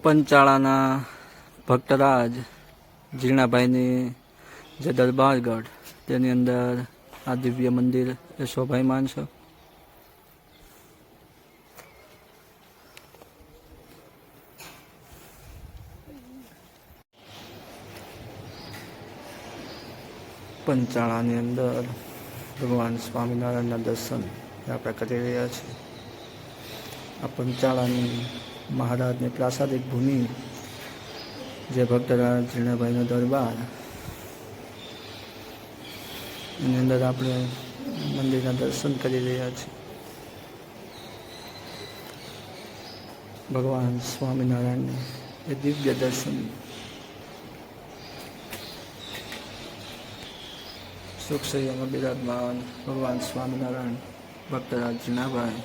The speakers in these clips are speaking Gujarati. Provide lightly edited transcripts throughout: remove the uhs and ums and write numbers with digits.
પંચાળાના ભક્તરાજ ઝીણાભાઈની જે દરબારગઢ તેની અંદર આ દિવ્ય મંદિર એ શોભાયમાન છે. પંચાળાની અંદર ભગવાન સ્વામિનારાયણના દર્શન આપણે કરી રહ્યા છીએ. આ પંચાળાની મહારાજની પ્રાસાદિક ભૂમિ જે ભક્તરાજ ઝીણાભાઈનો દરબાર એની અંદર આપણે મંદિરના દર્શન કરી રહ્યા છીએ. ભગવાન સ્વામિનારાયણને એ દિવ્ય દર્શન સુખસૈયામાં બિરાજમાન ભગવાન સ્વામિનારાયણ ભક્તરાજ ઝીણાભાઈ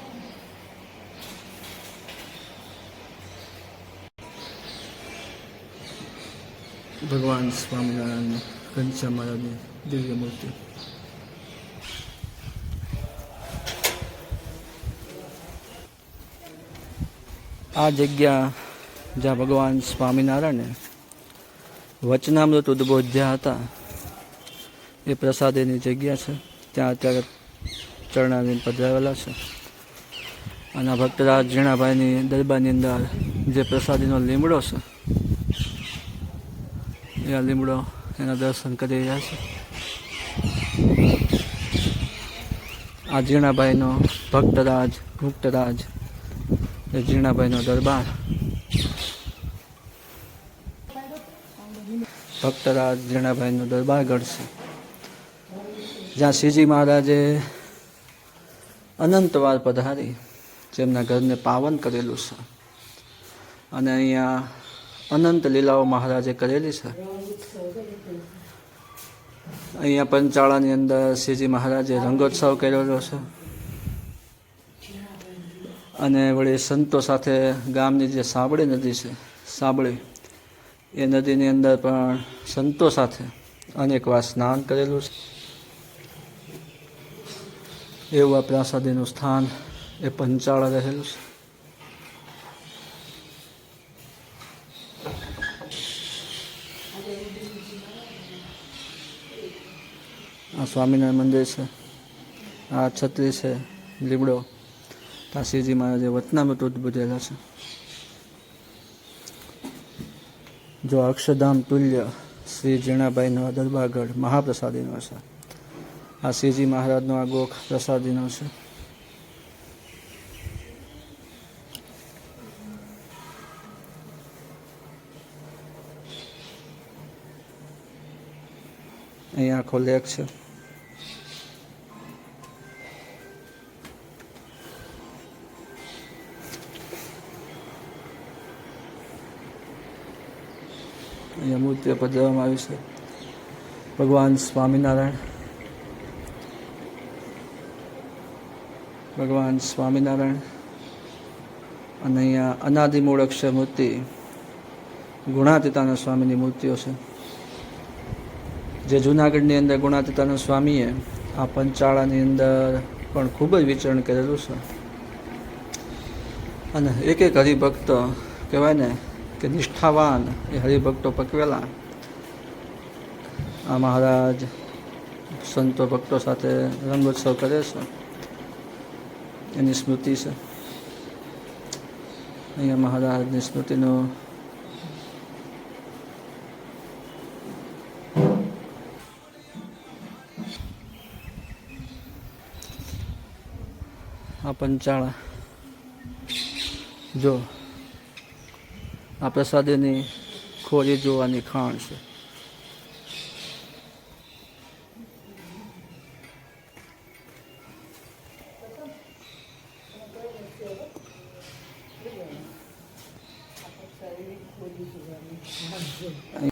ભગવાન સ્વામિનારાયણ ઘનશ્યામ મહારાજની દિવ્ય મૂર્તિ. આ જગ્યા જ્યાં ભગવાન સ્વામિનારાયણે વચનામૃત ઉદ્બોધ્યા હતા એ પ્રસાદીની જગ્યા છે. ત્યાં અત્યારે ચરણાવીને પધરાવેલા છે. અને ભક્તરાજ ઝીણાભાઈની દરબારની અંદર જે પ્રસાદીનો લીમડો છે એ આ લીમડો એના દર્શન કરી રહ્યા છે. આ ઝીણાભાઈનો ભક્તરાજ મુક્તરાજ એ ઝીણાભાઈનો દરબાર ભક્તરાજ ઝીણાભાઈનો દરબારગઢ છે, જ્યાં શ્રીજી મહારાજે અનંતવાર પધારી જેમના ઘરને પાવન કરેલું છે. અને અહીંયા અનંત લીલાઓ મહારાજે કરેલી છે. અહીંયા પંચાળાની અંદર શ્રીજી મહારાજે રંગોત્સવ કરેલો છે. અને વળી સંતો સાથે ગામની જે સાબળી નદી છે, સાબળી એ નદીની અંદર પણ સંતો સાથે અનેક વાર સ્નાન કરેલું છે. એવું આ પ્રાસાદીનું સ્થાન એ પંચાળા રહેલું છે. આ સ્વામિનારાયણ મંદિર છે, આ છત્રી છે, લીમડો, આ શ્રીજી મહારાજે વચનામૃત ઉદ્બોધેલા છે. જો અક્ષરધામ તુલ્ય શ્રી ઝીણાભાઈનો દરબારગઢ મહાપ્રસાદીનો છે. આ શ્રીજી મહારાજનો આ ગોખ પ્રસાદીનો છે. અહીંયા આખો લેક છે. અહીંયા મૂર્તિઓ પધરાવવામાં આવી છે. ભગવાન સ્વામિનારાયણ અને અહીંયા અનાદિમૂળ અક્ષર મૂર્તિ ગુણાતીતાનંદ સ્વામીની મૂર્તિઓ છે. જે જૂનાગઢની અંદર ગુણાતીતાનંદ સ્વામીએ આ પંચાળાની અંદર પણ ખૂબ જ વિચરણ કરેલું છે. અને એક એક હરિભક્ત કહેવાય ને કે નિષ્ઠાવાન એ હરિભક્તો પકવેલા આ મહારાજ સંતો ભક્તો સાથે રંગોત્સવ કરે છે. એની સ્મૃતિ છે. અહીંયા મહારાજની સ્મૃતિનું આ પંચાળા જો આ પ્રસાદીની ખોરી જોવાની ખાણ છે.